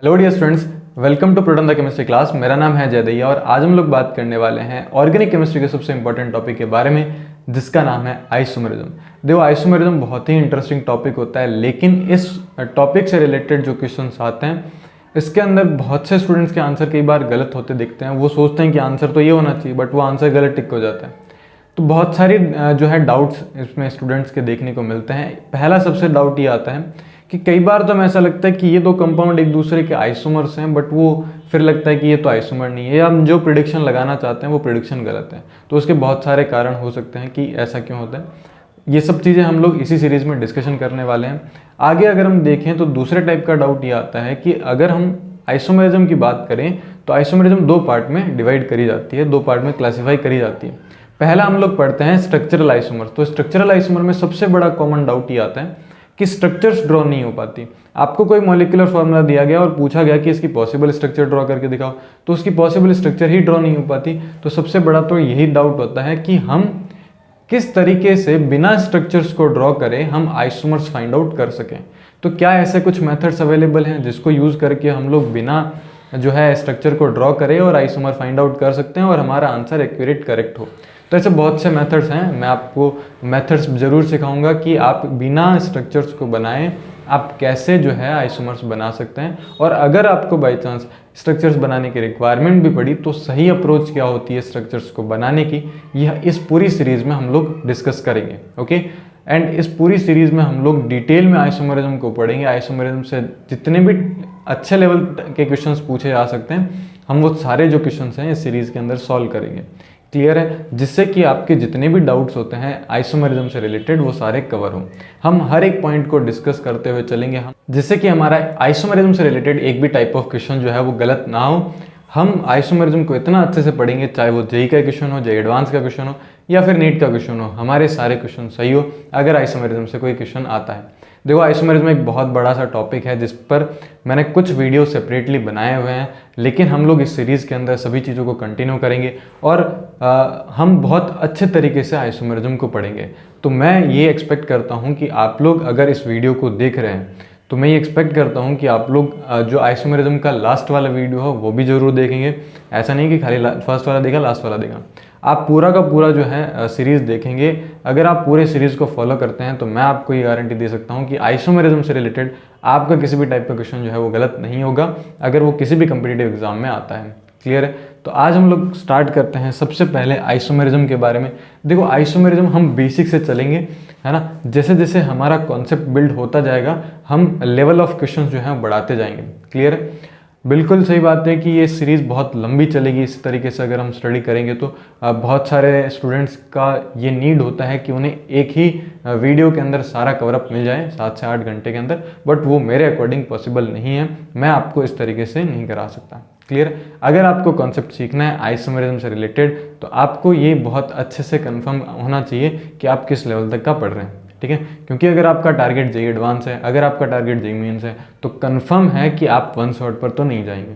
Hello dear students, welcome to Proton the chemistry class. मेरा नाम है जय दैया और आज हम लोग बात करने वाले हैं ऑर्गेनिक केमिस्ट्री के सबसे इंपॉर्टेंट टॉपिक के बारे में, जिसका नाम है आइसोमेरिज्म। देखो, आइसोमेरिज्म बहुत ही इंटरेस्टिंग टॉपिक होता है, लेकिन इस टॉपिक से रिलेटेड जो क्वेश्चंस आते हैं इसके अंदर बहुत से स्टूडेंट्स के आंसर कई बार गलत होते दिखते हैं। वो सोचते हैं कि आंसर तो ये होना चाहिए, बट वो आंसर गलत टिक हो जाता है। तो बहुत सारी जो है डाउट्स इसमें स्टूडेंट्स के देखने को मिलते हैं। पहला सबसे डाउट ये आता है कि कई बार तो हमें ऐसा लगता है कि ये दो कंपाउंड एक दूसरे के आइसोमर्स हैं, बट वो फिर लगता है कि ये तो आइसोमर नहीं है, या हम जो प्रिडिक्शन लगाना चाहते हैं वो प्रिडिक्शन गलत है। तो उसके बहुत सारे कारण हो सकते हैं कि ऐसा क्यों होता है। ये सब चीज़ें हम लोग इसी सीरीज़ में डिस्कशन करने वाले हैं। आगे अगर हम देखें तो दूसरे टाइप का डाउट ये आता है कि अगर हम आइसोमेरिज्म की बात करें तो आइसोमेरिज्म दो पार्ट में डिवाइड करी जाती है, दो पार्ट में क्लासीफाई करी जाती है। पहला हम लोग पढ़ते हैं स्ट्रक्चरल आइसोमर। तो स्ट्रक्चरल आइसोमर में सबसे बड़ा कॉमन डाउट ये आता है कि स्ट्रक्चर्स ड्रॉ नहीं हो पाती। आपको कोई मॉलिक्यूलर फार्मूला दिया गया और पूछा गया कि इसकी पॉसिबल स्ट्रक्चर ड्रॉ करके दिखाओ, तो उसकी पॉसिबल स्ट्रक्चर ही ड्रॉ नहीं हो पाती। तो सबसे बड़ा तो यही डाउट होता है कि हम किस तरीके से बिना स्ट्रक्चर्स को ड्रॉ करे हम आइसोमर्स फाइंड आउट कर सकें। तो क्या ऐसे कुछ मेथड्स अवेलेबल हैं जिसको यूज़ करके हम लोग बिना जो है स्ट्रक्चर को ड्रॉ करें और आइसोमर फाइंड आउट कर सकते हैं और हमारा आंसर एक्यूरेट करेक्ट हो। तो ऐसे बहुत से मेथड्स हैं, मैं आपको मेथड्स ज़रूर सिखाऊंगा कि आप बिना स्ट्रक्चर्स को बनाए आप कैसे जो है आइसोमर्स बना सकते हैं। और अगर आपको बाय चांस स्ट्रक्चर्स बनाने की रिक्वायरमेंट भी पड़ी तो सही अप्रोच क्या होती है स्ट्रक्चर्स को बनाने की, यह इस पूरी सीरीज़ में हम लोग डिस्कस करेंगे। ओके, एंड इस पूरी सीरीज़ में हम लोग डिटेल में आइसोमेरिज्म को पढ़ेंगे। आइसोमेरिज्म से जितने भी अच्छे लेवल के क्वेश्चंस पूछे जा सकते हैं हम वो सारे जो क्वेश्चंस हैं इस सीरीज़ के अंदर सॉल्व करेंगे। क्लियर है? जिससे कि आपके जितने भी डाउट्स होते हैं आइसोमेरिज्म से रिलेटेड वो सारे कवर हों। हम हर एक पॉइंट को डिस्कस करते हुए चलेंगे हम, जिससे कि हमारा आइसोमेरिज्म से रिलेटेड एक भी टाइप ऑफ क्वेश्चन जो है वो गलत ना हो। हम आइसोमेरिज्म को इतना अच्छे से पढ़ेंगे, चाहे वो जेईई का क्वेश्चन हो, जेईई एडवांस का क्वेश्चन हो या फिर नीट का क्वेश्चन हो, हमारे सारे क्वेश्चन सही हो अगर आइसोमेरिज्म से कोई क्वेश्चन आता है। देखो, आइसोमेरिज्म एक बहुत बड़ा सा टॉपिक है जिस पर मैंने कुछ वीडियो सेपरेटली बनाए हुए हैं, लेकिन हम लोग इस सीरीज़ के अंदर सभी चीज़ों को कंटिन्यू करेंगे और हम बहुत अच्छे तरीके से आइसोमेरिज्म को पढ़ेंगे। तो मैं ये एक्सपेक्ट करता हूँ कि आप लोग अगर इस वीडियो को देख रहे हैं तो मैं ये एक्सपेक्ट करता हूँ कि आप लोग जो आइसोमेरिज्म का लास्ट वाला वीडियो हो वो भी ज़रूर देखेंगे। ऐसा नहीं कि खाली फर्स्ट वाला देखा लास्ट वाला देखा, आप पूरा का पूरा जो है सीरीज़ देखेंगे। अगर आप पूरे सीरीज़ को फॉलो करते हैं तो मैं आपको ये गारंटी दे सकता हूँ कि आइसोमेरिज्म से रिलेटेड आपका किसी भी टाइप का क्वेश्चन जो है वो गलत नहीं होगा अगर वो किसी भी कम्पिटिटिव एग्जाम में आता है। क्लियर है? तो आज हम लोग स्टार्ट करते हैं सबसे पहले आइसोमेरिज्म के बारे में। देखो, आइसोमेरिज्म हम बेसिक से चलेंगे, है ना। जैसे जैसे हमारा कॉन्सेप्ट बिल्ड होता जाएगा हम लेवल ऑफ क्वेश्चन जो है बढ़ाते जाएंगे। क्लियर है? बिल्कुल सही बात है कि ये सीरीज़ बहुत लंबी चलेगी। इस तरीके से अगर हम स्टडी करेंगे तो बहुत सारे स्टूडेंट्स का ये नीड होता है कि उन्हें एक ही वीडियो के अंदर सारा कवरअप मिल जाए 7 से 8 घंटे के अंदर, बट वो मेरे अकॉर्डिंग पॉसिबल नहीं है। मैं आपको इस तरीके से नहीं करा सकता। क्लियर? अगर आपको कॉन्सेप्ट सीखना है आइसोमेरिज्म से रिलेटेड तो आपको ये बहुत अच्छे से कंफर्म होना चाहिए कि आप किस लेवल तक का पढ़ रहे हैं। ठीक है? क्योंकि अगर आपका टारगेट जेईई एडवांस है, अगर आपका टारगेट जेईई मेंस है, तो कंफर्म है कि आप वन शॉट पर तो नहीं जाएंगे,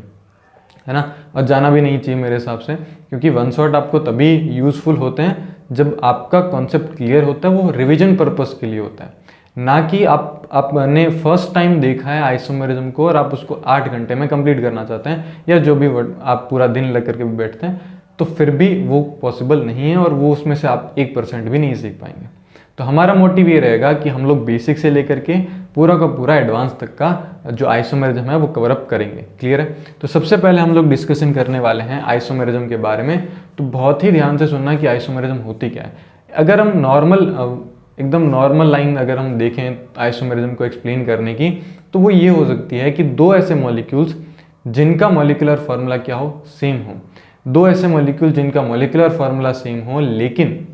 है ना। और जाना भी नहीं चाहिए मेरे हिसाब से, क्योंकि वन शॉट आपको तभी यूज़फुल होते हैं जब आपका कॉन्सेप्ट क्लियर होता है, वो रिविजन पर्पस के लिए होता है, ना कि आपने फर्स्ट टाइम देखा है आइसोमेरिज्म को और आप उसको 8 घंटे में कंप्लीट करना चाहते हैं, या जो भी आप पूरा दिन लग करके भी बैठते हैं, तो फिर भी वो पॉसिबल नहीं है और वो उसमें से आप 1% भी नहीं सीख पाएंगे। तो हमारा मोटिव ये रहेगा कि हम लोग बेसिक से लेकर के पूरा का पूरा एडवांस तक का जो आइसोमेरिज्म है वो कवर अप करेंगे। क्लियर है? तो सबसे पहले हम लोग डिस्कशन करने वाले हैं आइसोमेरिज्म के बारे में। तो बहुत ही ध्यान से सुनना कि आइसोमेरिज्म होती क्या है। अगर हम एकदम नॉर्मल लाइन अगर हम देखें आइसोमेरिज्म को एक्सप्लेन करने की, तो वो ये हो सकती है कि दो ऐसे मॉलिक्यूल्स जिनका मॉलिक्यूलर फार्मूला क्या हो, सेम हो। दो ऐसे मॉलिक्यूल जिनका मॉलिक्यूलर फार्मूला सेम हो, लेकिन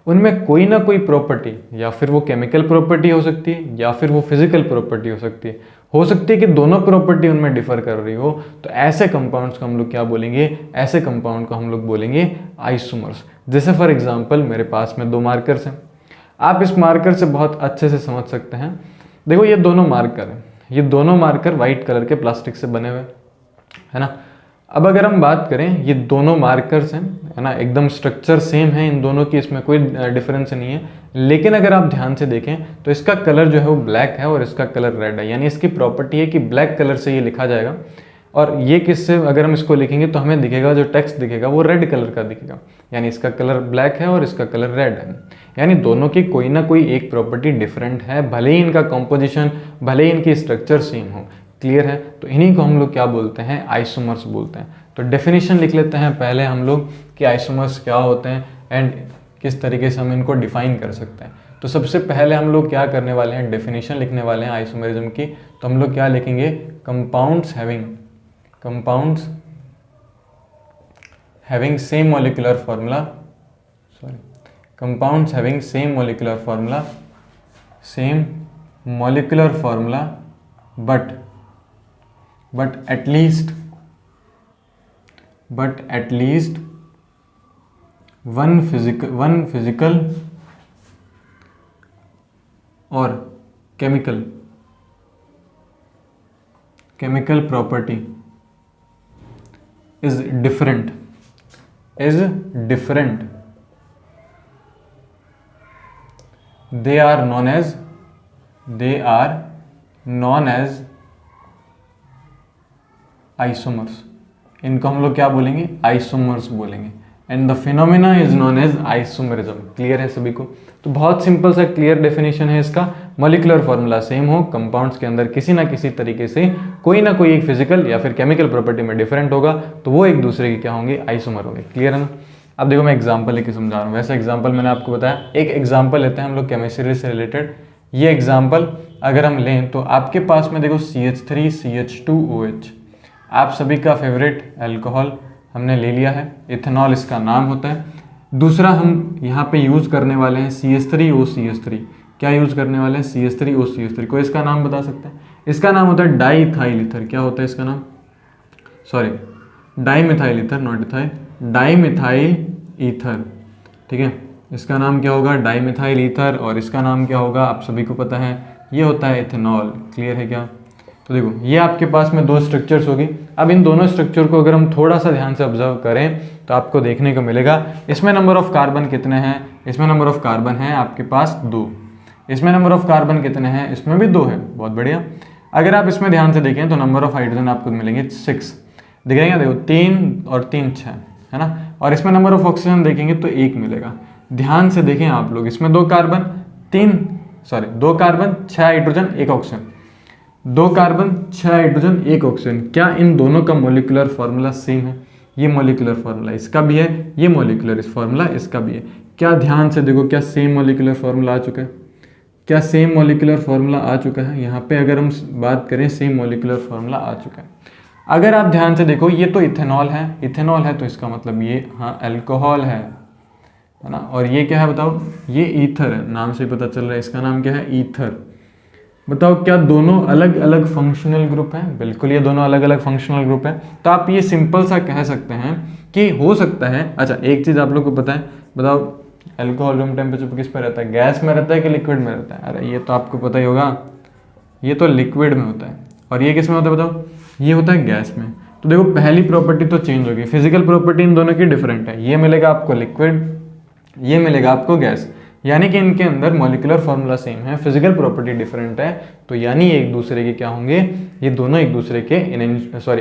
उनमें कोई ना कोई प्रॉपर्टी, या फिर वो केमिकल प्रॉपर्टी हो सकती है या फिर वो फिजिकल प्रॉपर्टी हो सकती है कि दोनों प्रॉपर्टी उनमें डिफर कर रही हो। तो ऐसे कंपाउंड्स को हम लोग क्या बोलेंगे? ऐसे कंपाउंड को हम लोग बोलेंगे आइसोमर्स। जैसे फॉर एग्जांपल मेरे पास में 2 मार्कर्स हैं, आप इस मार्कर से बहुत अच्छे से समझ सकते हैं। देखो, ये दोनों मार्कर हैं, ये दोनों मार्कर वाइट कलर के प्लास्टिक से बने हुए, है ना। अब अगर हम बात करें, ये दोनों मार्कर्स हैं, है ना, एकदम स्ट्रक्चर सेम है इन दोनों की, इसमें कोई डिफरेंस नहीं है। लेकिन अगर आप ध्यान से देखें तो इसका कलर जो है वो ब्लैक है और इसका कलर रेड है, यानी इसकी प्रॉपर्टी है कि ब्लैक कलर से ये लिखा जाएगा, और ये किससे अगर हम इसको लिखेंगे तो हमें दिखेगा, जो टेक्स्ट दिखेगा वो रेड कलर का दिखेगा, यानी इसका कलर ब्लैक है और इसका कलर रेड है, यानी दोनों की कोई ना कोई एक प्रॉपर्टी डिफरेंट है, भले ही इनका कॉम्पोजिशन, भले ही इनकी स्ट्रक्चर सेम हो। क्लियर है? तो इन्हीं को हम लोग क्या बोलते हैं, आइसोमर्स बोलते हैं। तो डेफिनेशन लिख लेते हैं पहले हम लोग कि आइसोमर्स क्या होते हैं एंड किस तरीके से हम इनको डिफाइन कर सकते हैं। तो सबसे पहले हम लोग क्या करने वाले हैं, डेफिनेशन लिखने वाले हैं आइसोमरिज्म की। तो हम लोग क्या लिखेंगे, compounds having same molecular formula, compounds having same molecular formula, but at least one physical or chemical property is different, they are known as isomers। इनको हम लोग क्या बोलेंगे, आइसोमर्स बोलेंगे। And the phenomena is known as isomerism. Clear है सभी को? तो बहुत सिंपल सा क्लियर डेफिनेशन है इसका, मॉलिक्यूलर फॉर्मूला सेम हो, कंपाउंड्स के अंदर किसी ना किसी तरीके से कोई ना कोई एक फिजिकल या फिर केमिकल प्रॉपर्टी में डिफरेंट होगा, तो वो एक दूसरे के क्या होंगे, आइसोमर होंगे। क्लियर है ना? अब देखो मैं एग्जाम्पल लेके समझा रहा हूँ। वैसे एग्जाम्पल मैंने आपको बताया, एक एग्जाम्पल लेते हैं हम लोग केमिस्ट्री से रिलेटेड। ये एग्जाम्पल अगर हम लें तो आपके पास में देखो CH3 CH2OH, आप सभी का फेवरेट अल्कोहल हमने ले लिया है, इथेनॉल इसका नाम होता है। दूसरा हम यहाँ पे यूज़ करने वाले हैं CH3OCH3। क्या यूज़ करने वाले हैं, CH3OCH3। कोई इसका नाम बता सकते हैं? इसका नाम होता है डाईइथाइल ईथर। क्या होता है इसका नाम, sorry dimethyl ether, not ethyl, dimethyl ether. ठीक है, इसका नाम क्या होगा, डाईमिथाइल ईथर। और इसका नाम क्या होगा, आप सभी को पता है, ये होता है इथेनॉल। क्लियर है क्या? तो देखो ये आपके पास में दो स्ट्रक्चर्स होगी। अब इन दोनों स्ट्रक्चर को अगर हम थोड़ा सा ध्यान से ऑब्जर्व करें तो आपको देखने को मिलेगा, इसमें नंबर ऑफ कार्बन कितने हैं, इसमें नंबर ऑफ कार्बन है आपके पास 2, इसमें नंबर ऑफ कार्बन कितने हैं, इसमें भी 2 है। बहुत बढ़िया। अगर आप इसमें ध्यान से देखें तो नंबर ऑफ हाइड्रोजन आपको मिलेंगे 6, दिखेगा? देखो 3 और 3 6 है ना। और इसमें नंबर ऑफ ऑक्सीजन देखेंगे तो 1 मिलेगा। ध्यान से देखें आप लोग, इसमें 2 carbon 6 hydrogen 1 oxygen, 2 carbon 6 hydrogen 1 oxygen. क्या इन दोनों का मॉलिक्यूलर फार्मूला सेम है? ये मॉलिक्यूलर फार्मूला इसका भी है, ये मॉलिक्यूलर इस फार्मूला इसका भी है। क्या ध्यान से देखो, क्या सेम मॉलिक्यूलर फार्मूला आ चुका है? क्या सेम मॉलिक्यूलर फार्मूला आ चुका है? यहाँ पे अगर हम बात करें, सेम मॉलिक्यूलर फार्मूला आ चुका है। अगर आप ध्यान से देखो, ये तो इथेनॉल है, तो इसका मतलब ये हाँ अल्कोहल है ना। और ये क्या है बताओ, ये ईथर है, नाम से पता चल रहा है इसका नाम क्या है, ईथर। बताओ क्या दोनों अलग अलग फंक्शनल ग्रुप हैं? बिल्कुल, ये दोनों अलग अलग फंक्शनल ग्रुप हैं। तो आप ये सिंपल सा कह सकते हैं कि हो सकता है, अच्छा एक चीज़ आप लोग को पता है, बताओ अल्कोहल रूम टेम्परेचर पर किस पर रहता है, गैस में रहता है कि लिक्विड में रहता है? अरे ये तो आपको पता ही होगा, ये तो लिक्विड में होता है। और ये किस में होता है बताओ, ये होता है गैस में। तो देखो पहली प्रॉपर्टी तो चेंज होगी, फिजिकल प्रॉपर्टी इन दोनों की डिफरेंट है। ये मिलेगा आपको लिक्विड, ये मिलेगा आपको गैस, यानी कि इनके अंदर मॉलिक्यूलर फार्मूला सेम है, फिजिकल प्रॉपर्टी डिफरेंट है। तो यानी एक दूसरे के क्या होंगे, ये दोनों एक दूसरे के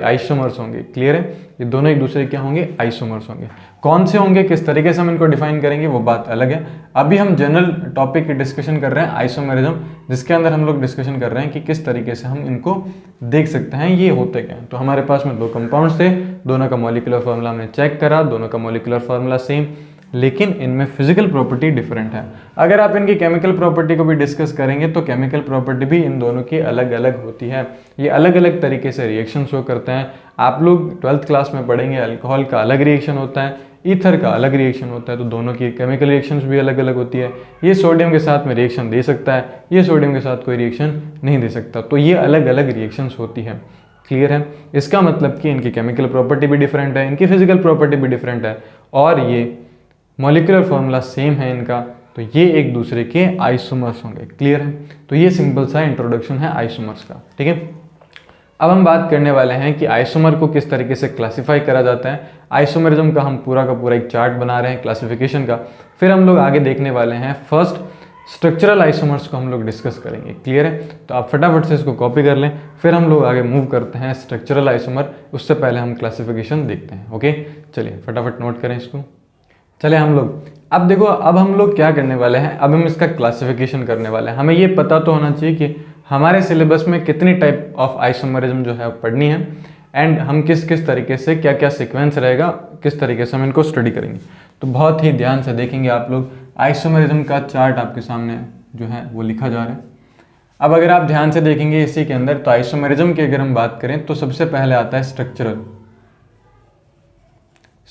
आइसोमर्स होंगे। क्लियर है? ये दोनों एक दूसरे के क्या होंगे, आइसोमर्स होंगे। कौन से होंगे, किस तरीके से हम इनको डिफाइन करेंगे, वो बात अलग है। अभी हम जनरल टॉपिक की डिस्कशन कर रहे हैं, आइसोमेरिज्म, जिसके अंदर हम लोग डिस्कशन कर रहे हैं कि किस तरीके से हम इनको देख सकते हैं, ये होते क्या हैं। तो हमारे पास में 2 कंपाउंड्स थे, दोनों का मॉलिक्यूलर फार्मूला हमने चेक करा, दोनों का मॉलिक्यूलर फार्मूला सेम, लेकिन इनमें फिजिकल प्रॉपर्टी डिफरेंट है। अगर आप इनकी केमिकल प्रॉपर्टी को भी डिस्कस करेंगे तो केमिकल प्रॉपर्टी भी इन दोनों की अलग अलग होती है। ये अलग अलग तरीके से रिएक्शन शो करते हैं। आप लोग 12th क्लास में पढ़ेंगे, अल्कोहल का अलग रिएक्शन होता है, ईथर का अलग रिएक्शन होता है। तो दोनों की केमिकल रिएक्शंस भी अलग अलग होती है। ये सोडियम के साथ में रिएक्शन दे सकता है, ये सोडियम के साथ कोई रिएक्शन नहीं दे सकता। तो ये अलग अलग रिएक्शंस होती है। क्लियर है? इसका मतलब कि इनकी केमिकल प्रॉपर्टी भी डिफरेंट है, इनकी फिजिकल प्रॉपर्टी भी डिफरेंट है, और ये मॉलिक्यूलर फार्मूला सेम है इनका, तो ये एक दूसरे के आइसोमर्स होंगे। क्लियर है? तो ये सिंपल सा इंट्रोडक्शन है आइसोमर्स का। ठीक है, अब हम बात करने वाले हैं कि आइसोमर को किस तरीके से क्लासिफाई करा जाता है। आइसोमरिज्म का हम पूरा का पूरा एक चार्ट बना रहे हैं क्लासिफिकेशन का। फिर हम लोग आगे देखने वाले हैं फर्स्ट स्ट्रक्चरल आइसोमर्स को हम लोग डिस्कस करेंगे। क्लियर है? तो आप फटाफट से इसको कॉपी कर लें, फिर हम लोग आगे मूव करते हैं स्ट्रक्चरल आइसोमर। उससे पहले हम क्लासिफिकेशन देखते हैं। ओके, चलिए फटाफट नोट करें इसको। चले हम लोग अब देखो, अब हम लोग क्या करने वाले हैं, अब हम इसका क्लासिफिकेशन करने वाले हैं। हमें ये पता तो होना चाहिए कि हमारे सिलेबस में कितनी टाइप ऑफ आइसोमरिज्म जो है पढ़नी है, एंड हम किस किस तरीके से क्या क्या सीक्वेंस रहेगा, किस तरीके से हम इनको स्टडी करेंगे। तो बहुत ही ध्यान से देखेंगे आप लोग। आइसोमरिज्म का चार्ट आपके सामने जो है वो लिखा जा रहा है। अब अगर आप ध्यान से देखेंगे इसी के अंदर, तो आइसोमरिज्म की अगर हम बात करें तो सबसे पहले आता है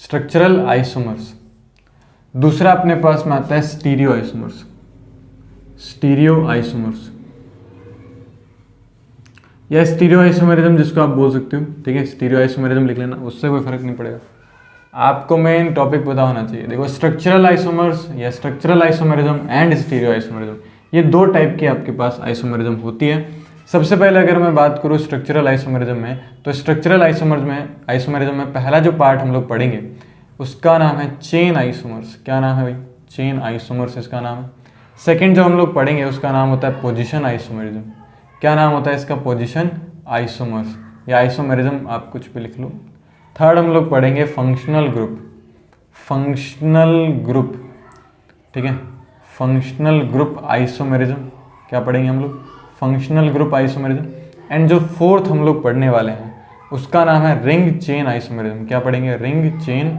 स्ट्रक्चरल आइसोमर्स। दूसरा अपने पास में आता है स्टीरियो आइसोमर्स या स्टीरियो आइसोमरिज्म जिसको आप बोल सकते हो। ठीक है, स्टीरियो आइसोमरिज्म लिख लेना, उससे कोई फर्क नहीं पड़ेगा। आपको मेन टॉपिक पता होना चाहिए। देखो, स्ट्रक्चरल आइसोमर्स या structural isomerism and stereo isomerism, ये दो टाइप की आपके पास आइसोमरिज्म होती है। सबसे पहले अगर मैं बात करूँ स्ट्रक्चरल आइसोमरिज्म में, तो स्ट्रक्चरल आइसोमरिज्म में पहला जो पार्ट हम लोग पढ़ेंगे उसका नाम है चेन आइसोमर्स। क्या नाम है भाई? चेन आइसोमर्स इसका नाम है। सेकेंड जो हम लोग पढ़ेंगे उसका नाम होता है पोजिशन आइसोमरिज्म। क्या नाम होता है इसका? पोजिशन आइसोमर्स या आइसोमरिज्म, आप कुछ भी लिख लो। थर्ड हम लोग पढ़ेंगे फंक्शनल ग्रुप। ठीक है, फंक्शनल ग्रुप आइसोमरिज्म। क्या पढ़ेंगे हम लोग? Functional group isomerism. एंड जो फोर्थ हम लोग पढ़ने वाले हैं उसका नाम है रिंग चेन आइसोमरिज्म। क्या पढ़ेंगे? Ring chain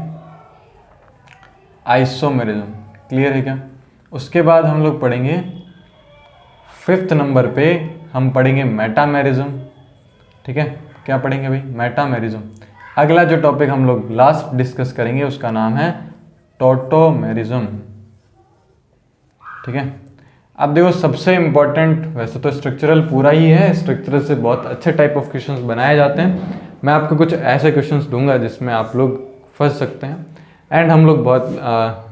isomerism. क्लियर है क्या? उसके बाद हम लोग पढ़ेंगे फिफ्थ नंबर पे हम पढ़ेंगे मेटामेरिज्म। ठीक है, क्या पढ़ेंगे भाई? मेटामेरिज्म। अगला जो टॉपिक हम लोग लास्ट डिस्कस करेंगे उसका नाम है टोटोमेरिज्म। ठीक है, अब देखो सबसे इंपॉर्टेंट, वैसे तो स्ट्रक्चरल पूरा ही है, स्ट्रक्चरल से बहुत अच्छे टाइप ऑफ क्वेश्चंस बनाए जाते हैं। मैं आपको कुछ ऐसे क्वेश्चंस दूंगा जिसमें आप लोग फंस सकते हैं, एंड हम लोग बहुत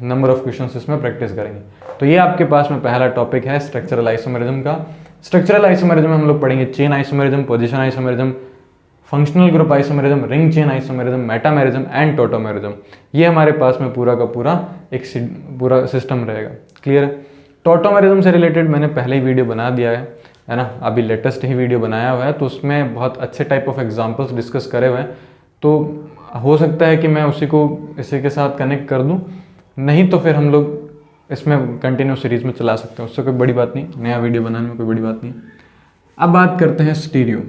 नंबर ऑफ क्वेश्चंस इसमें प्रैक्टिस करेंगे। तो ये आपके पास में पहला टॉपिक है स्ट्रक्चरल आइसोमरिज्म का। स्ट्रक्चरल आइसोमरिज्म में हम लोग पढ़ेंगे chain isomerism, position isomerism, functional group isomerism, ring chain isomerism, metamerism and tautomerism. ये हमारे पास में पूरा का पूरा एक पूरा सिस्टम रहेगा। क्लियर है? टोटोमेरिज्म से रिलेटेड मैंने पहले ही वीडियो बना दिया है ना, अभी लेटेस्ट ही वीडियो बनाया हुआ है, तो उसमें बहुत अच्छे टाइप ऑफ एग्जांपल्स डिस्कस करे हुए हैं। तो हो सकता है कि मैं उसी को इसी के साथ कनेक्ट कर दूं, नहीं तो फिर हम लोग इसमें कंटिन्यू सीरीज में चला सकते हैं, उससे कोई बड़ी बात नहीं, नया वीडियो बनाने में कोई बड़ी बात नहीं। अब बात करते हैं स्टीरियो,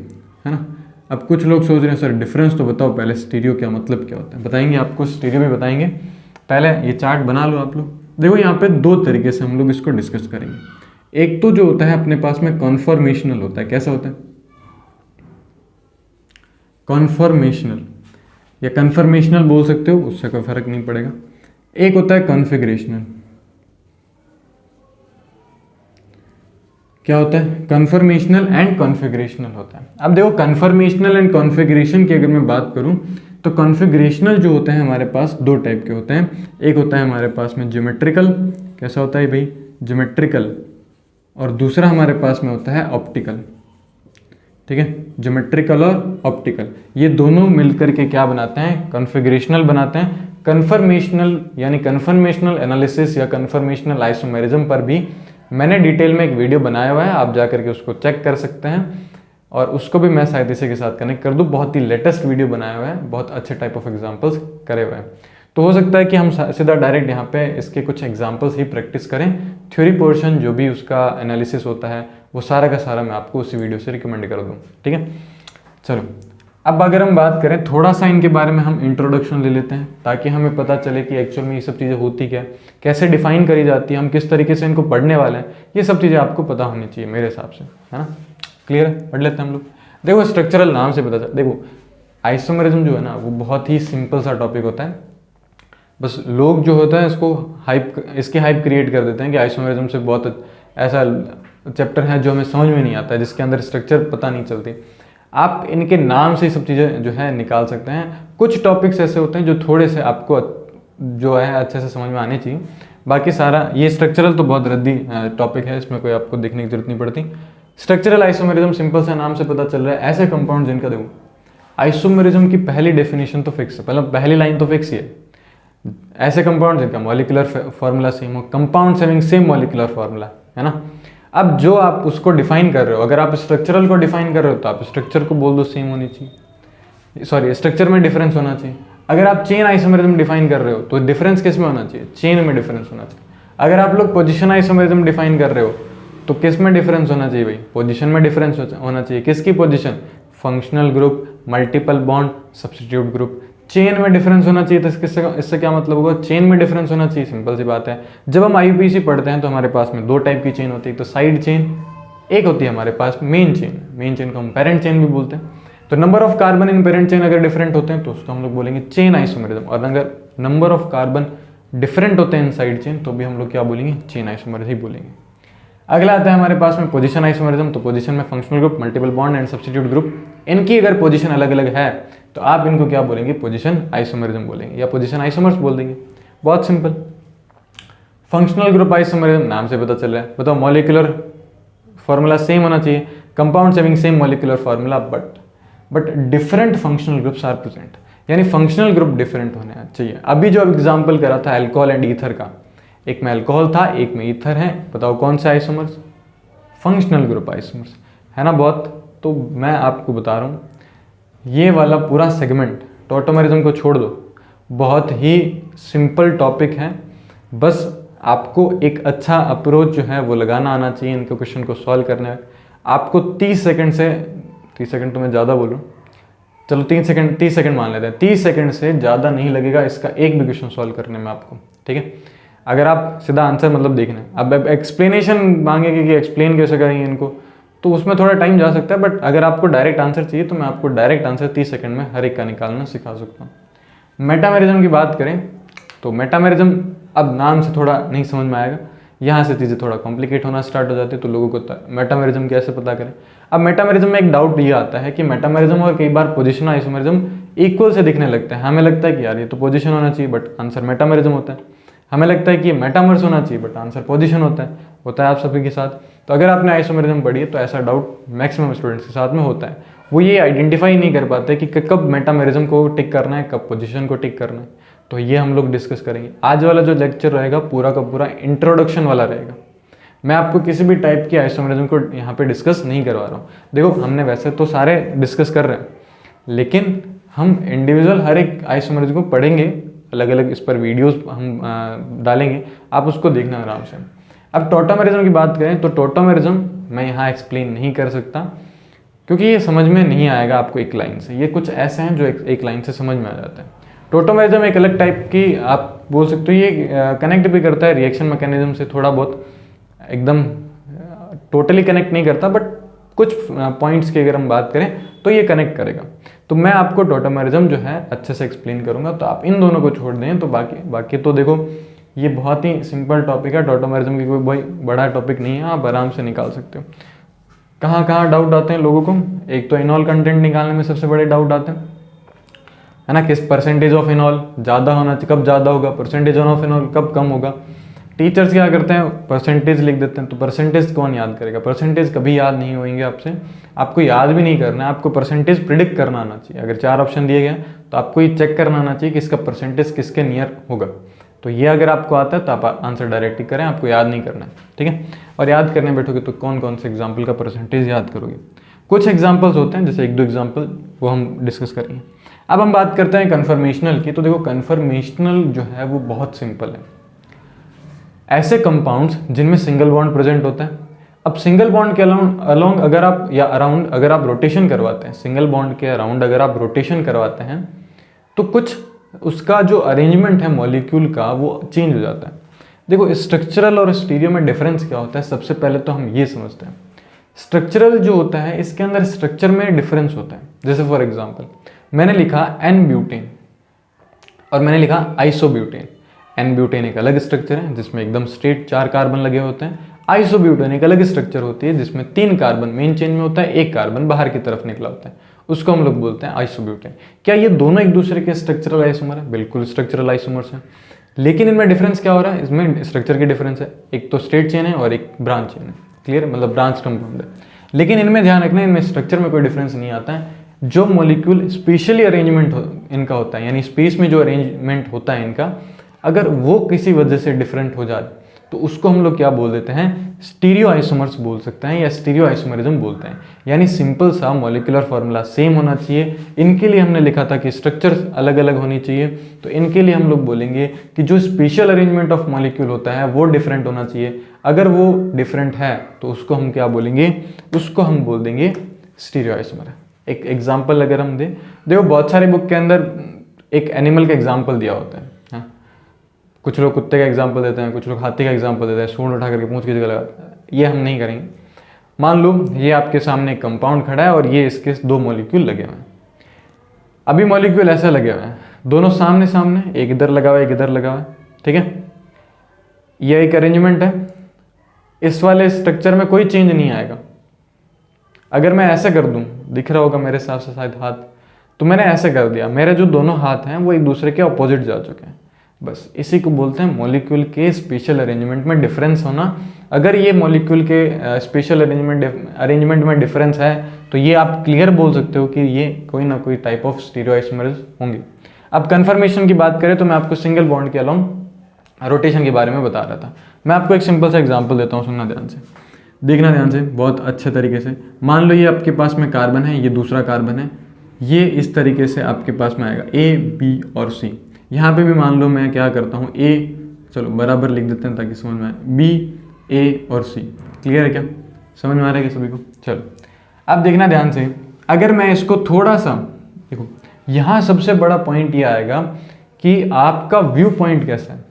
है ना। अब कुछ लोग सोच रहे हैं सर डिफरेंस तो बताओ पहले, स्टीरियो क्या मतलब क्या होता है, बताएंगे आपको, स्टीरियो भी बताएंगे। पहले ये चार्ट बना लो आप लोग। देखो यहाँ पे दो तरीके से हम लोग इसको डिस्कस करेंगे। एक तो जो होता है अपने पास में कॉन्फॉर्मेशनल होता है। कैसा होता है? कॉन्फॉर्मेशनल या कन्फर्मेशनल बोल सकते हो, उससे कोई फर्क नहीं पड़ेगा। एक होता है कॉन्फ़िगरेशनल। क्या होता है? कन्फर्मेशनल एंड कॉन्फ़िगरेशनल होता है। अब देखो कन्फर्मेशनल एंड कॉन्फ़िगरेशन की अगर मैं बात करूं तो कॉन्फ़िगरेशनल जो होते हैं हमारे पास दो टाइप के होते हैं। एक होता है हमारे पास में ज्योमेट्रिकल। कैसा होता है भाई? ज्योमेट्रिकल। और दूसरा हमारे पास में होता है ऑप्टिकल। ठीक है, ज्योमेट्रिकल और ऑप्टिकल, ये दोनों मिलकर के क्या बनाते हैं? कॉन्फ़िगरेशनल बनाते हैं। कन्फर्मेशनल यानी कन्फर्मेशनल एनालिसिस या कन्फर्मेशनल आइसोमेरिज्म पर भी मैंने डिटेल में एक वीडियो बनाया हुआ है, आप जाकर के उसको चेक कर सकते हैं, और उसको भी मैं शायद इसी के साथ कनेक्ट कर दूं। बहुत ही लेटेस्ट वीडियो बनाया हुआ है, बहुत अच्छे टाइप ऑफ एग्जांपल्स करे हुए हैं। तो हो सकता है कि हम सीधा डायरेक्ट यहाँ पे इसके कुछ एग्जांपल्स ही प्रैक्टिस करें। थ्योरी पोर्शन जो भी उसका एनालिसिस होता है वो सारा का सारा मैं आपको उसी वीडियो से रिकमेंड कर दूँ। ठीक है, चलो अब अगर हम बात करें थोड़ा सा इनके बारे में, हम इंट्रोडक्शन ले लेते हैं ताकि हमें पता चले कि एक्चुअल में ये सब चीज़ें होती क्या, कैसे डिफाइन करी जाती है, हम किस तरीके से इनको पढ़ने वाले हैं, ये सब चीज़ें आपको पता होनी चाहिए मेरे हिसाब से, है ना। क्लियर है? पढ़ लेते हैं हम लोग। देखो स्ट्रक्चरल नाम से पता चल, देखो आइसोमेरिज्म जो है ना वो बहुत ही सिंपल सा टॉपिक होता है। बस लोग जो होता है इसको इसकी हाइप क्रिएट कर देते हैं कि आइसोमेरिज्म से बहुत ऐसा चैप्टर है जो हमें समझ में नहीं आता है, जिसके अंदर स्ट्रक्चर पता नहीं चलती। आप इनके नाम से सब चीज़ें जो है निकाल सकते हैं। कुछ टॉपिक्स ऐसे होते हैं जो थोड़े से आपको जो है अच्छे से समझ में आने चाहिए, बाकी सारा ये स्ट्रक्चरल तो बहुत रद्दी टॉपिक है, इसमें कोई आपको देखने की जरूरत नहीं पड़ती। स्ट्रक्चरल आइसोमेरिज्म सिंपल सा नाम से पता चल रहा है ऐसे कंपाउंड जिनका देखो आइसोमेरिज्म की पहली डेफिनेशन तो फिक्स है, मतलब पहली लाइन तो फिक्स ही है, ऐसे कंपाउंड जिनका मॉलिक्यूलर फार्मूला सेम हो, compound having same molecular formula, है ना। अब जो आप उसको डिफाइन कर रहे हो, अगर आप स्ट्रक्चरल को डिफाइन कर रहे हो तो आप स्ट्रक्चर को बोल दो सेम होनी चाहिए, सॉरी स्ट्रक्चर में डिफरेंस होना चाहिए। अगर आप चेन आइसोमेरिज्म डिफाइन कर रहे हो तो डिफरेंस किस में होना चाहिए, चेन में डिफरेंस होना चाहिए। अगर आप लोग पोजीशन आइसोमेरिज्म डिफाइन कर रहे हो तो किस में डिफरेंस होना चाहिए भाई, पोजीशन में डिफरेंस होना चाहिए। किसकी position, functional group, multiple bond, substitute group. Chain में डिफरेंस होना चाहिए तो इससे क्या मतलब होगा, चेन में डिफरेंस होना चाहिए, सिंपल सी बात है। जब हम आईयूपीएसी पढ़ते हैं तो हमारे पास में दो टाइप की चेन होती है, तो साइड चेन, एक होती है हमारे पास मेन चेन, मेन चेन को हम पेरेंट चेन भी बोलते हैं। तो number of carbon in parent chain अगर डिफरेंट होते हैं तो उसको हम लोग बोलेंगे चेन आइसोमेरिज्म, और अगर नंबर ऑफ कार्बन डिफरेंट होते हैं इन साइड चेन तो भी हम लोग क्या बोलेंगे, चेन आइसोमेरिज्म ही बोलेंगे। अगला आता है हमारे पास में पोजीशन आइसोमेरिज्म। तो पोजीशन में functional group, multiple bond and substitute group, इनकी अगर पोजीशन अलग अलग है तो आप इनको क्या बोलेंगे, पोजीशन आइसोमेरिज्म बोलेंगे या पोजीशन आइसोमर्स बोल देंगे, बहुत सिंपल। फंक्शनल ग्रुप आइसोमेरिज्म नाम से पता चल रहा है, बताओ मॉलिक्यूलर फार्मूला सेम होना चाहिए, compound having same molecular formula but different functional groups are present, यानी फंक्शनल ग्रुप डिफरेंट होने चाहिए। अभी जो एग्जांपल करा था अल्कोहल एंड ईथर का, एक में अल्कोहल था एक में ईथर है, बताओ कौन से आइसोमर्स, फंक्शनल ग्रुप आइसोमर्स, है ना बहुत। तो मैं आपको बता रहा हूँ ये वाला पूरा सेगमेंट टॉटोमेरिज्म को छोड़ दो, बहुत ही सिंपल टॉपिक है, बस आपको एक अच्छा अप्रोच जो है वो लगाना आना चाहिए इनके क्वेश्चन को सॉल्व करने में। आपको 30 सेकंड से, 30 सेकंड तो मैं ज़्यादा बोलूँ, चलो 30 सेकंड मान लेते हैं, 30 सेकंड से ज़्यादा नहीं लगेगा इसका एक भी क्वेश्चन सॉल्व करने में आपको, ठीक है। अगर आप सीधा आंसर मतलब देखना, अब एक्सप्लेनेशन मांगेगी कि एक्सप्लेन कैसे करेंगे इनको, तो उसमें थोड़ा टाइम जा सकता है, बट अगर आपको डायरेक्ट आंसर चाहिए तो मैं आपको डायरेक्ट आंसर 30 सेकंड में हर एक का निकालना सिखा सकता हूँ। मेटामेरिज्म की बात करें तो मेटामेरिज्म अब नाम से थोड़ा नहीं समझ में आएगा, यहाँ से चीज़ें थोड़ा कॉम्प्लिकेट होना स्टार्ट हो जाती है, तो लोगों को मेटामेरिज्म कैसे पता करें। अब मेटामेरिज्म में एक डाउट ये आता है कि मेटामेरिज्म और कई बार पोजिशन आइसोमेरिज्म इक्वल से दिखने लगते हैं। हमें लगता है कि यार ये तो पोजिशन होना चाहिए बट आंसर मेटामेरिज्म होता है, हमें लगता है कि ये मेटामर्स होना चाहिए बट आंसर पोजीशन होता है आप सभी के साथ। तो अगर आपने आइसोमेरिज्म पढ़ी है तो ऐसा डाउट मैक्सिमम स्टूडेंट्स के साथ में होता है, वो ये आइडेंटिफाई नहीं कर पाते कि कब मेटामेरिज्म को टिक करना है, कब पोजीशन को टिक करना है। तो ये हम लोग डिस्कस करेंगे। आज वाला जो लेक्चर रहेगा पूरा का पूरा इंट्रोडक्शन वाला रहेगा, मैं आपको किसी भी टाइप की आइसोमेरिज्म को यहाँ पे डिस्कस नहीं करवा रहा हूँ। देखो हमने वैसे तो सारे डिस्कस कर रहे हैं, लेकिन हम इंडिविजुअल हर एक आइसोमेरिज्म को पढ़ेंगे, अलग अलग इस पर वीडियोस हम डालेंगे, आप उसको देखना आराम से। अब टॉटोमेरिज्म की बात करें तो टॉटोमेरिज्म मैं यहाँ एक्सप्लेन नहीं कर सकता क्योंकि ये समझ में नहीं आएगा आपको एक लाइन से। ये कुछ ऐसे हैं जो एक लाइन से समझ में आ जाते हैं। टॉटोमेरिज्म एक अलग टाइप की आप बोल सकते हो, ये कनेक्ट भी करता है रिएक्शन मैकेनिज्म से थोड़ा बहुत, एकदम टोटली कनेक्ट नहीं करता बट कुछ पॉइंट्स की अगर हम बात करें तो ये कनेक्ट करेगा। तो मैं आपको टॉटोमेरिज्म जो है अच्छे से एक्सप्लेन करूंगा, तो आप इन दोनों को छोड़ दें तो बाकी तो देखो ये बहुत ही सिंपल टॉपिक है। टॉटोमेरिज्म की कोई बड़ा टॉपिक नहीं है, आप आराम से निकाल सकते हो। कहाँ कहाँ डाउट आते हैं लोगों को, एक तो इनॉल कंटेंट निकालने में सबसे बड़े डाउट आते हैं, है ना। किस परसेंटेज ऑफ इनॉल ज़्यादा होना चाहिए, कब ज़्यादा होगा, परसेंटेज ऑफ इनॉल कब कम होगा। टीचर्स क्या करते हैं, परसेंटेज लिख देते हैं, तो परसेंटेज कौन याद करेगा, परसेंटेज कभी याद नहीं होंगे आपसे, आपको याद भी नहीं करना है, आपको परसेंटेज प्रिडिक्ट करना आना चाहिए। अगर 4 ऑप्शन दिए गए तो आपको ये चेक करना आना चाहिए कि इसका परसेंटेज किसके नियर होगा। तो ये अगर आपको आता है तो आप आंसर डायरेक्ट ही करें, आपको याद नहीं करना है, ठीक है। और याद करने बैठोगे तो कौन कौन से एग्जाम्पल का परसेंटेज याद करोगे। कुछ एग्जाम्पल्स होते हैं, जैसे 1-2 एग्जाम्पल वो हम डिस्कस करेंगे। अब हम बात करते हैं कन्फर्मेशनल की। तो देखो कन्फर्मेशनल जो है वो बहुत सिंपल है, ऐसे कंपाउंड्स जिनमें सिंगल बॉन्ड प्रेजेंट होता है। अब सिंगल बॉन्ड के अलोंग अगर आप या अराउंड अगर आप रोटेशन करवाते हैं, सिंगल बॉन्ड के अराउंड अगर आप रोटेशन करवाते हैं तो कुछ उसका जो अरेंजमेंट है मॉलिक्यूल का वो चेंज हो जाता है। देखो स्ट्रक्चरल और स्टीरियो में डिफरेंस क्या होता है, सबसे पहले तो हम ये समझते हैं। स्ट्रक्चरल जो होता है इसके अंदर स्ट्रक्चर में डिफरेंस होता है। जैसे फॉर एग्जाम्पल मैंने लिखा एन ब्यूटेन और मैंने लिखा आइसोब्यूटेन। एन ब्यूटेन एक अलग स्ट्रक्चर है जिसमें एकदम स्ट्रेट 4 कार्बन लगे होते हैं। आइसोब्यूटेन एक अलग स्ट्रक्चर होती है जिसमें 3 कार्बन मेन चेन में होता है, 1 कार्बन बाहर की तरफ निकला होता है, उसको हम लोग बोलते हैं आइसोब्यूटेन। क्या ये दोनों एक दूसरे के स्ट्रक्चरल आइसोमर है? बिल्कुल स्ट्रक्चरल आइसोमर्स हैं, लेकिन इनमें डिफरेंस क्या हो रहा है, इसमें स्ट्रक्चर की डिफरेंस है। एक तो स्ट्रेट चेन है और एक ब्रांच चेन है, क्लियर, मतलब ब्रांच कंपाउंड है। लेकिन इनमें ध्यान रखना, इनमें स्ट्रक्चर में कोई डिफरेंस नहीं आता है। जो मॉलिक्यूल स्पेशली अरेंजमेंट इनका होता है, यानी स्पेस में जो अरेंजमेंट होता है इनका, अगर वो किसी वजह से डिफरेंट हो जाए तो उसको हम लोग क्या बोल देते हैं, स्टीरियो आइसोमर्स बोल सकते हैं या स्टीरियो आइसोमरिज्म बोलते हैं। यानी सिंपल सा मॉलिक्यूलर फार्मूला सेम होना चाहिए। इनके लिए हमने लिखा था कि स्ट्रक्चर अलग अलग होनी चाहिए, तो इनके लिए हम लोग बोलेंगे कि जो स्पेशल अरेंजमेंट ऑफ मॉलिक्यूल होता है वो डिफरेंट होना चाहिए। अगर वो डिफरेंट है तो उसको हम क्या बोलेंगे, उसको हम बोल देंगे स्टीरियो आइसोमर। एक एग्जाम्पल अगर हम देखो बहुत सारे बुक के अंदर एक एनिमल का एग्जाम्पल दिया होता है। कुछ लोग कुत्ते का एग्जाम्पल देते हैं, कुछ लोग हाथी का एग्जाम्पल देते हैं, सूंड उठा करके पूंछ की जगह लगाते हैं। ये हम नहीं करेंगे। मान लो ये आपके सामने एक कंपाउंड खड़ा है और ये इसके 2 मॉलिक्यूल लगे हुए हैं। अभी मॉलिक्यूल ऐसे लगे हुए हैं, दोनों सामने सामने, एक इधर लगा हुआ है एक इधर लगा हुआ है, ठीक है। ये एक अरेंजमेंट है, इस वाले स्ट्रक्चर में कोई चेंज नहीं आएगा। अगर मैं ऐसे कर दूं, दिख रहा होगा मेरे हिसाब से शायद हाथ, तो मैंने ऐसे कर दिया, मेरे जो दोनों हाथ हैं वो एक दूसरे के अपोजिट जा चुके हैं। बस इसी को बोलते हैं मॉलिक्यूल के स्पेशल अरेंजमेंट में डिफरेंस होना। अगर ये मॉलिक्यूल के स्पेशल अरेंजमेंट में डिफरेंस है तो ये आप क्लियर बोल सकते हो कि ये कोई ना कोई टाइप ऑफ स्टीरियो आइसोमर्स होंगे। अब कन्फर्मेशन की बात करें तो मैं आपको सिंगल बॉन्ड के अलोंग रोटेशन के बारे में बता रहा था। मैं आपको एक सिंपल सा एग्जाम्पल देता हूँ, सुनना ध्यान से, देखना ध्यान से बहुत अच्छे तरीके से। मान लो ये आपके पास में कार्बन है, ये दूसरा कार्बन है, ये इस तरीके से आपके पास में आएगा A, B और C। यहाँ पे भी मान लो मैं क्या करता हूँ, A, चलो बराबर लिख देते हैं ताकि समझ में आए, B, A और C। क्लियर है क्या, समझ में आ रहा है क्या सभी को? चलो अब देखना ध्यान से, अगर मैं इसको थोड़ा सा देखो, यहाँ सबसे बड़ा पॉइंट ये आएगा कि आपका व्यू पॉइंट कैसा है।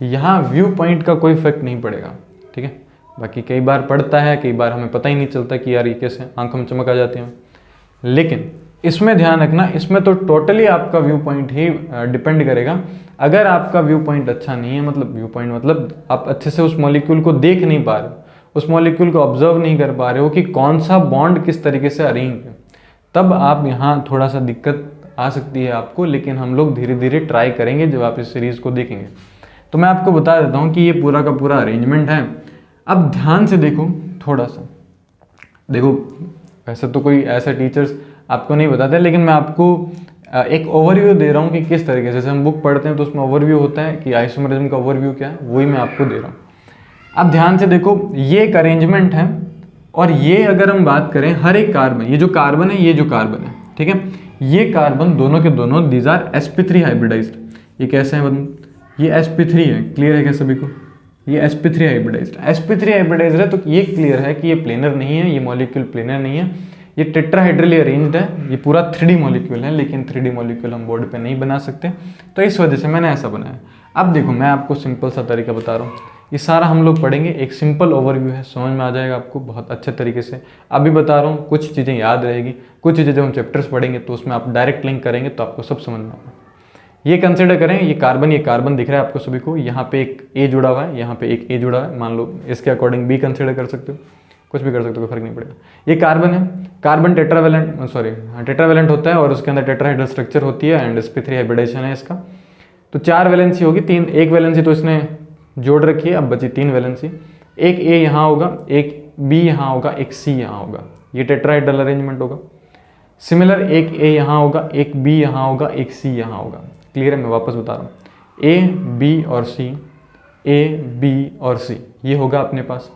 यहाँ व्यू पॉइंट का कोई इफेक्ट नहीं पड़ेगा, ठीक है। बाकी कई बार पड़ता है, कई बार हमें पता ही नहीं चलता कि यार ये कैसे, आंखों में चमक आ जाती है। लेकिन इसमें ध्यान रखना, इसमें तो टोटली आपका व्यू पॉइंट ही डिपेंड करेगा। अगर आपका व्यू पॉइंट अच्छा नहीं है, मतलब व्यू पॉइंट मतलब आप अच्छे से उस मॉलिक्यूल को देख नहीं पा रहे हो, उस मॉलिक्यूल को ऑब्जर्व नहीं कर पा रहे हो कि कौन सा बॉन्ड किस तरीके से अरेंज है, तब आप यहाँ थोड़ा सा दिक्कत आ सकती है आपको। लेकिन हम लोग धीरे धीरे ट्राई करेंगे जब आप इस सीरीज़ को देखेंगे। तो मैं आपको बता देता हूँ कि ये पूरा का पूरा अरेंजमेंट है। अब ध्यान से देखो, थोड़ा सा देखो, वैसे तो कोई ऐसे टीचर्स आपको नहीं बताते, लेकिन मैं आपको एक ओवरव्यू दे रहा हूँ कि किस तरीके से, जैसे हम बुक पढ़ते हैं तो उसमें ओवरव्यू होता है कि आइसोमरिज्म का ओवरव्यू क्या है, वही मैं आपको दे रहा हूँ। अब ध्यान से देखो, ये एक अरेंजमेंट है और ये अगर हम बात करें हर एक कार्बन, ये जो कार्बन है, ये जो कार्बन है, ठीक है, ये कार्बन दोनों के दोनों दीज आर sp3 हाइब्रिडाइज्ड। ये कैसे हैं बंद, ये sp3 है, क्लियर है क्या सभी को? ये sp3 हाइब्रिडाइज्ड, sp3 हाइब्रिडाइज्ड है, तो ये क्लियर है कि ये प्लेनर नहीं है, ये मॉलिक्यूल प्लेनर नहीं है, ये टेट्राहाइड्रली अरेंज्ड है। ये पूरा 3D मॉलिक्यूल है, लेकिन 3D मॉलिक्यूल हम बोर्ड पे नहीं बना सकते, तो इस वजह से मैंने ऐसा बनाया। अब देखो, मैं आपको सिंपल सा तरीका बता रहा हूँ, ये सारा हम लोग पढ़ेंगे, एक सिंपल ओवरव्यू है, समझ में आ जाएगा आपको बहुत अच्छे तरीके से। अभी बता रहा हूँ, कुछ चीज़ें याद रहेगी, कुछ चीज़ें जब हम चैप्टर्स पढ़ेंगे तो उसमें आप डायरेक्ट लिंक करेंगे तो आपको सब समझ में आएगा। ये कंसिडर करें, ये कार्बन दिख रहा है आपको सभी को, यहाँ पे एक A जुड़ा हुआ है, यहाँ पे एक A जुड़ा है, मान लो इसके अकॉर्डिंग B कंसिडर कर सकते हो, कुछ भी कर सकते हो, कोई फर्क नहीं पड़ेगा। ये कार्बन है, कार्बन टेट्रावेलेंट होता है और उसके अंदर टेट्राहाइड्रल स्ट्रक्चर होती है एंड sp3 हाइब्रिडाइजेशन है इसका। तो 4 वैलेंसी होगी, एक वैलेंसी तो इसने जोड़ रखी है, अब बची 3 वैलेंसी। एक A यहाँ होगा, एक B यहाँ होगा, एक C यहाँ होगा, ये टेट्राहाइड्रल अरेंजमेंट होगा। सिमिलर एक A यहाँ होगा, एक B यहाँ होगा, एक C यहाँ होगा। क्लियर है, मैं वापस बता रहा हूँ, A, B और C, A, B और C, ये होगा अपने पास।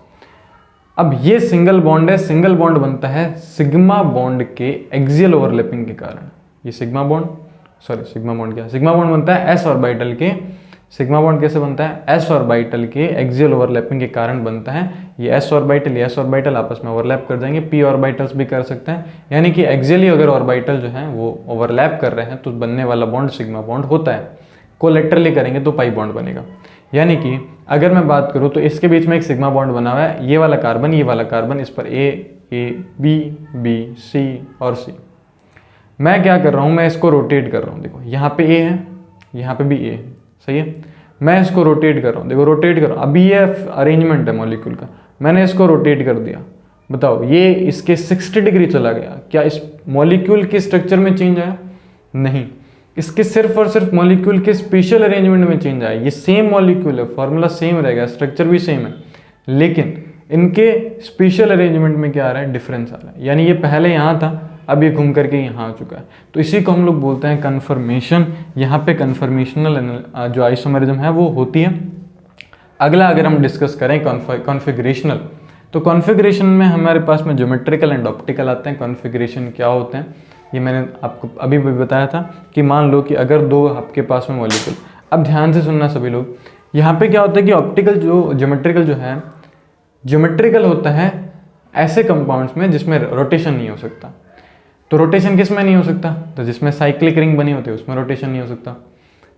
अब ये सिंगल बॉन्ड है, सिंगल बॉन्ड बनता है सिग्मा बॉन्ड के एक्सियल ओवरलैपिंग के कारण। ये सिग्मा बॉन्ड बनता है s ऑर्बिटल के, सिग्मा बॉन्ड कैसे बनता है, s ऑर्बिटल के एक्सियल ओवरलैपिंग के कारण बनता है। ये s ऑर्बिटल आपस में ओवरलैप कर जाएंगे, p ऑर्बिटल्स भी कर सकते हैं, यानी कि एक्सियली अगर ऑर्बिटल जो है वो ओवरलैप कर रहे हैं तो बनने वाला बॉन्ड सिग्मा बॉन्ड होता है। कोलेटरली करेंगे तो पाई बॉन्ड बनेगा। यानी कि अगर मैं बात करूँ तो इसके बीच में एक सिग्मा बॉन्ड बना हुआ है, ये वाला कार्बन, इस पर A, B, C और C। मैं क्या कर रहा हूँ, मैं इसको रोटेट कर रहा हूँ। देखो यहाँ पे A है, यहाँ पे भी A है, सही है। मैं इसको रोटेट कर रहा हूँ, देखो रोटेट कर रहा हूँ। अभी ये अरेंजमेंट है मॉलिक्यूल का, मैंने इसको रोटेट कर दिया। बताओ, ये इसके 60 डिग्री चला गया, क्या इस मॉलिक्यूल के स्ट्रक्चर में चेंज आया? नहीं, इसके सिर्फ और सिर्फ मॉलिक्यूल के स्पेशल अरेंजमेंट में चेंज आया। ये सेम मॉलिक्यूल है, फॉर्मूला सेम रहेगा, स्ट्रक्चर भी सेम है, लेकिन इनके स्पेशल अरेंजमेंट में क्या आ रहा है, डिफरेंस आ रहा है। यानी ये पहले यहाँ था, अब ये घूम करके यहाँ आ चुका है, तो इसी को हम लोग बोलते हैं कन्फर्मेशन। यहाँ पे कन्फर्मेशनल जो आइसोमेरिज्म है वो होती है। अगला अगर हम डिस्कस करें कॉन्फ़िगरेशनल, तो कॉन्फ़िगरेशन में हमारे पास में ज्योमेट्रिकल एंड ऑप्टिकल आते हैं। कॉन्फ़िगरेशन क्या होते हैं ये मैंने आपको अभी भी बताया था कि मान लो कि अगर दो आपके पास में मॉलिक्यूल, अब ध्यान से सुनना सभी लोग, यहाँ पे क्या होता है कि ऑप्टिकल जो ज्योमेट्रिकल जो है, ज्योमेट्रिकल होता है ऐसे कंपाउंड्स में जिसमें रोटेशन नहीं हो सकता। तो रोटेशन किस में नहीं हो सकता, तो जिसमें साइक्लिक रिंग बनी होती है उसमें रोटेशन नहीं हो सकता।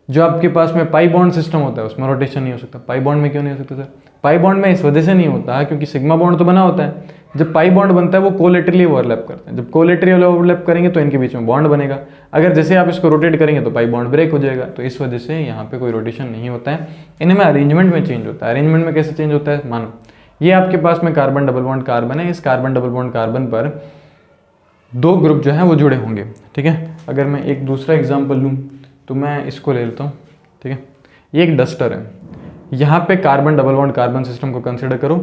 जो आपके पास में पाई बॉन्ड सिस्टम होता है उसमें रोटेशन नहीं हो सकता। पाई बॉन्ड में क्यों नहीं हो सकता सर? पाई बॉन्ड में इस वजह से नहीं होता क्योंकि सिग्मा बॉन्ड तो बना होता है। जब पाई बॉन्ड बनता है वो कोलेटरली ओवरलैप करते हैं। जब कोलेटरली ओवरलैप करेंगे तो इनके बीच में बॉन्ड बनेगा। अगर जैसे आप इसको रोटेट करेंगे तो पाई बॉन्ड ब्रेक हो जाएगा। तो इस वजह से यहाँ पे कोई रोटेशन नहीं होता है। इनमें अरेंजमेंट में चेंज होता है। अरेंजमेंट में कैसे चेंज होता है, मानो ये आपके पास में कार्बन डबल बॉन्ड कार्बन है, इस कार्बन डबल बॉन्ड कार्बन पर दो ग्रुप जो है वो जुड़े होंगे, ठीक है। अगर मैं एक दूसरा एग्जाम्पल लूँ तो मैं इसको ले लेता हूँ, ठीक है। ये एक डस्टर है, यहाँ पे carbon double bond carbon system को कंसिडर करो।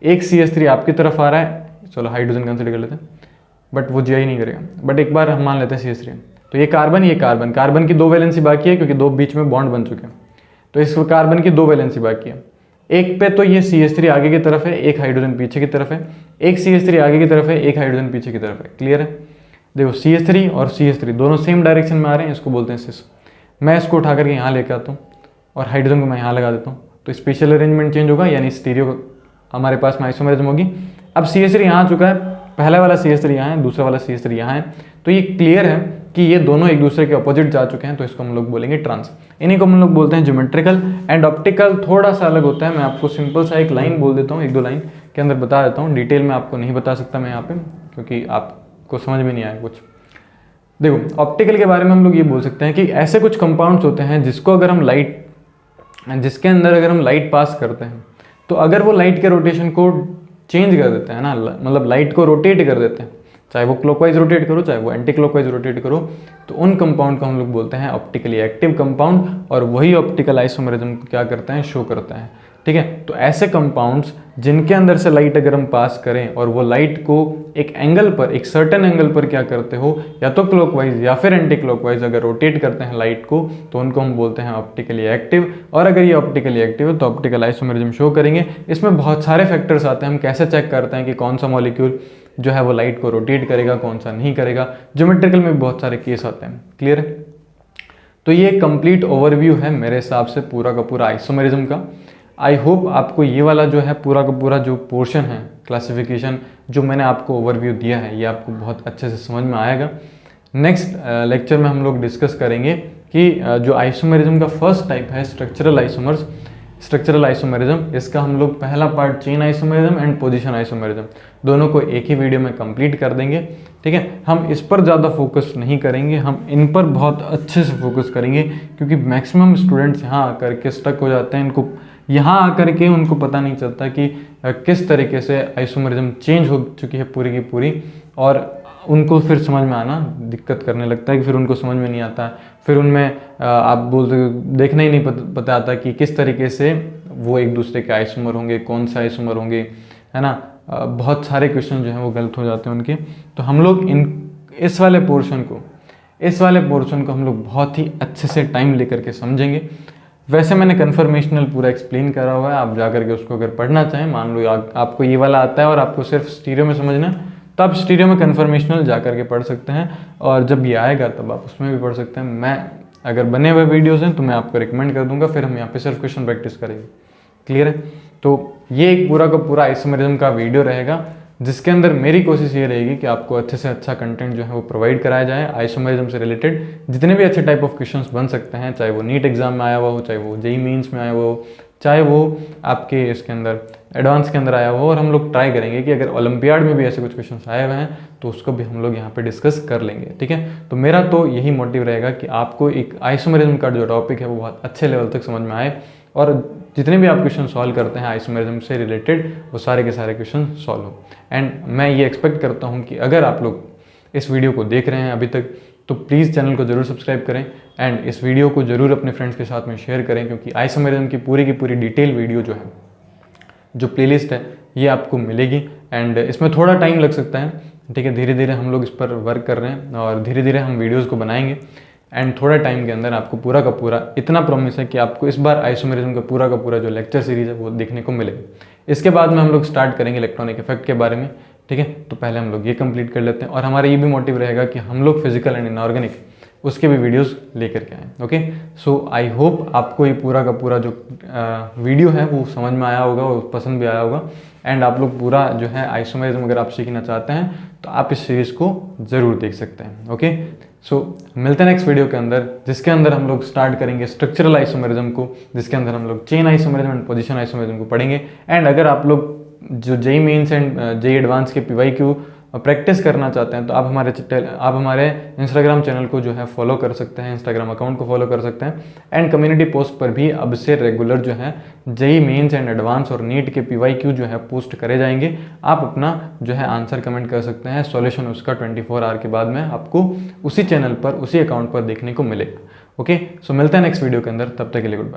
एक CH3 आपकी तरफ आ रहा है, चलो हाइड्रोजन कंसिडर कर लेते हैं, बट वो GI नहीं करेगा। बट एक बार हम मान लेते हैं CH3, तो ये कार्बन कार्बन की दो वैलेंसी बाकी है क्योंकि दो बीच में बॉन्ड बन चुके हैं। तो इस कार्बन की दो वैलेंसी बाकी है। एक पे तो ये CH3 आगे की तरफ है, एक हाइड्रोजन पीछे की तरफ है। एक CH3 आगे की तरफ है, एक हाइड्रोजन पीछे की तरफ है। क्लियर है? देखो CH3 और CH3 दोनों सेम डायरेक्शन में आ रहे हैं, इसको बोलते हैं सिस। मैं इसको उठा करके यहाँ लेके आता हूँ और हाइड्रोजन को मैं यहाँ लगा देता हूँ, तो स्पेशल अरेंजमेंट चेंज होगा, यानी स्टीरियो हमारे पास में आइसोमेरिज्म होगी। अब CH3 यहाँ आ चुका है, पहला वाला CH3 यहाँ है, दूसरा वाला CH3 यहाँ है, तो ये क्लियर है कि ये दोनों एक दूसरे के अपोजिट जा चुके हैं, तो इसको हम लोग बोलेंगे ट्रांस। इन्हीं को हम लोग बोलते हैं ज्योमेट्रिकल। एंड ऑप्टिकल थोड़ा सा अलग होता है। मैं आपको सिंपल सा एक लाइन बोल देता हूँ, एक दो लाइन के अंदर बता देता हूँ। डिटेल में आपको नहीं बता सकता मैं यहाँ पे, क्योंकि आपको समझ में नहीं आया कुछ। देखो ऑप्टिकल के बारे में हम लोग ये बोल सकते हैं कि ऐसे कुछ कंपाउंड्स होते हैं जिसको अगर हम जिसके अंदर अगर हम लाइट पास करते हैं, तो अगर वो लाइट के रोटेशन को चेंज कर देते हैं ना, मतलब लाइट को रोटेट कर देते हैं, चाहे वो क्लॉकवाइज रोटेट करो चाहे वो एंटी क्लॉकवाइज रोटेट करो, तो उन कंपाउंड को हम लोग बोलते हैं ऑप्टिकली एक्टिव कंपाउंड। और वही ऑप्टिकल आइसोमेरिज्म को क्या करते हैं, शो करते हैं, ठीक है। तो ऐसे कंपाउंड्स जिनके अंदर से लाइट अगर हम पास करें और वो लाइट को एक एंगल पर, एक सर्टेन एंगल पर क्या करते हो, या तो क्लॉकवाइज या फिर एंटी क्लॉकवाइज अगर रोटेट करते हैं लाइट को, तो उनको हम बोलते हैं ऑप्टिकली एक्टिव। और अगर ये ऑप्टिकली एक्टिव है तो ऑप्टिकल आइसोमेरिज्म शो करेंगे। इसमें बहुत सारे फैक्टर्स आते हैं। हम कैसे चेक करते हैं कि कौन सा मॉलिक्यूल जो है वो लाइट को रोटेट करेगा, कौन सा नहीं करेगा। ज्योमेट्रिकल में भी बहुत सारे केस आते हैं। क्लियर है? तो ये कंप्लीट ओवरव्यू है मेरे हिसाब से पूरा का पूरा आइसोमेरिज्म का। आई होप आपको ये वाला जो है पूरा का पूरा जो पोर्शन है क्लासिफिकेशन जो मैंने आपको ओवरव्यू दिया है, ये आपको बहुत अच्छे से समझ में आएगा। नेक्स्ट लेक्चर में हम लोग डिस्कस करेंगे कि जो आइसोमेरिज्म का फर्स्ट टाइप है स्ट्रक्चरल आइसोमेरिज्म, इसका हम लोग पहला part chain isomerism and position isomerism दोनों को एक ही वीडियो में कंप्लीट कर देंगे, ठीक है। हम इस पर ज़्यादा फोकस नहीं करेंगे, हम इन पर बहुत अच्छे से फोकस करेंगे, क्योंकि मैक्सिमम स्टूडेंट्स यहाँ आकर के स्टक हो जाते हैं। इनको यहाँ आकर के उनको पता नहीं चलता कि किस तरीके से आइसोमेरिज्म चेंज हो चुकी है पूरी की पूरी, और उनको फिर समझ में आना दिक्कत करने लगता है कि फिर उनको समझ में नहीं आता। फिर उनमें आप बोलते देखना ही नहीं पता आता कि किस तरीके से वो एक दूसरे के आइसोमर होंगे, कौन से आइसोमर होंगे, है ना। बहुत सारे क्वेश्चन जो हैं वो गलत हो जाते हैं उनके। तो हम लोग इस वाले पोर्शन को हम लोग बहुत ही अच्छे से टाइम लेकर के समझेंगे। वैसे मैंने कन्फर्मेशनल पूरा एक्सप्लेन करा हुआ है, आप जाकर के उसको अगर पढ़ना चाहें, मान लो आपको ये वाला आता है और आपको सिर्फ स्टीरियो में समझना है, तो आप स्टीरियो में कन्फर्मेशनल जा करके पढ़ सकते हैं, और जब ये आएगा तब आप उसमें भी पढ़ सकते हैं। मैं अगर बने हुए वीडियोज़ हैं तो मैं आपको रिकमेंड कर दूंगा, फिर हम यहाँ पे सिर्फ क्वेश्चन प्रैक्टिस करेंगे। क्लियर है? तो ये एक पूरा का पूरा आइसोमेरिज्म का वीडियो रहेगा, जिसके अंदर मेरी कोशिश ये रहेगी कि आपको अच्छे से अच्छा कंटेंट जो है वो प्रोवाइड कराया जाए। आइसोमेरिज्म से रिलेटेड जितने भी अच्छे टाइप ऑफ क्वेश्चंस बन सकते हैं, चाहे वो नीट एग्जाम में आया हुआ हो, चाहे वो जेईई मेंस में आया हुआ हो, चाहे वो आपके इसके अंदर एडवांस के अंदर आया हो, और हम लोग ट्राई करेंगे कि अगर ओलंपियाड में भी ऐसे कुछ क्वेश्चंस आए हुए हैं तो उसको भी हम लोग यहाँ पे डिस्कस कर लेंगे, ठीक है। तो मेरा तो यही मोटिव रहेगा कि आपको एक आइसोमेरिज्म का जो टॉपिक है वो बहुत अच्छे लेवल तक समझ में आए, और जितने भी आप क्वेश्चन सॉल्व करते हैं आइसोमेरिज्म से रिलेटेड, वो सारे के सारे क्वेश्चन सॉल्व हो। एंड मैं ये एक्सपेक्ट करता हूँ कि अगर आप लोग इस वीडियो को देख रहे हैं अभी तक, तो प्लीज़ चैनल को जरूर सब्सक्राइब करें, एंड इस वीडियो को जरूर अपने फ्रेंड्स के साथ में शेयर करें, क्योंकि आइसोमेरिज्म की पूरी डिटेल वीडियो जो है, जो प्लेलिस्ट है, ये आपको मिलेगी। एंड इसमें थोड़ा टाइम लग सकता है, ठीक है, धीरे धीरे हम लोग इस पर वर्क कर रहे हैं और धीरे धीरे हम वीडियोज़ को बनाएंगे एंड थोड़ा टाइम के अंदर आपको पूरा का पूरा इतना प्रॉमिस है कि आपको इस बार आइसोमेरिज्म का पूरा जो लेक्चर सीरीज है वो देखने को मिलेगा। इसके बाद में हम लोग स्टार्ट करेंगे इलेक्ट्रॉनिक इफेक्ट के बारे में, ठीक है। तो पहले हम लोग ये कंप्लीट कर लेते हैं और हमारा ये भी मोटिव रहेगा कि हम लोग फिजिकल एंड इनऑर्गेनिक उसके भी वीडियोस लेकर के आएँ। ओके, सो आई होप आपको ये पूरा का पूरा जो वीडियो है वो समझ में आया होगा और पसंद भी आया होगा। एंड आप लोग पूरा जो है आइसोमेरिज्म अगर आप सीखना चाहते हैं तो आप इस सीरीज़ को ज़रूर देख सकते हैं। ओके, सो मिलते हैं नेक्स्ट वीडियो के अंदर, जिसके अंदर हम लोग स्टार्ट करेंगे स्ट्रक्चरल आइसोमेरिज्म को, जिसके अंदर हम लोग chain isomerism and position isomerism को पढ़ेंगे। एंड अगर आप लोग जो JEE mains and JEE advance के पीवाईक्यू प्रैक्टिस करना चाहते हैं तो आप हमारे इंस्टाग्राम चैनल को जो है फॉलो कर सकते हैं, इंस्टाग्राम अकाउंट को फॉलो कर सकते हैं। एंड कम्युनिटी पोस्ट पर भी अब से रेगुलर जो है जेईई मेंस एंड एडवांस और नीट के पीवाईक्यू जो है पोस्ट करे जाएंगे। आप अपना जो है आंसर कमेंट कर सकते हैं, सॉल्यूशन उसका 24 आवर के बाद में आपको उसी चैनल पर उसी अकाउंट पर देखने को मिलेगा। ओके, सो मिलते हैं नेक्स्ट वीडियो के अंदर, तब तक के लिए गुड बाय।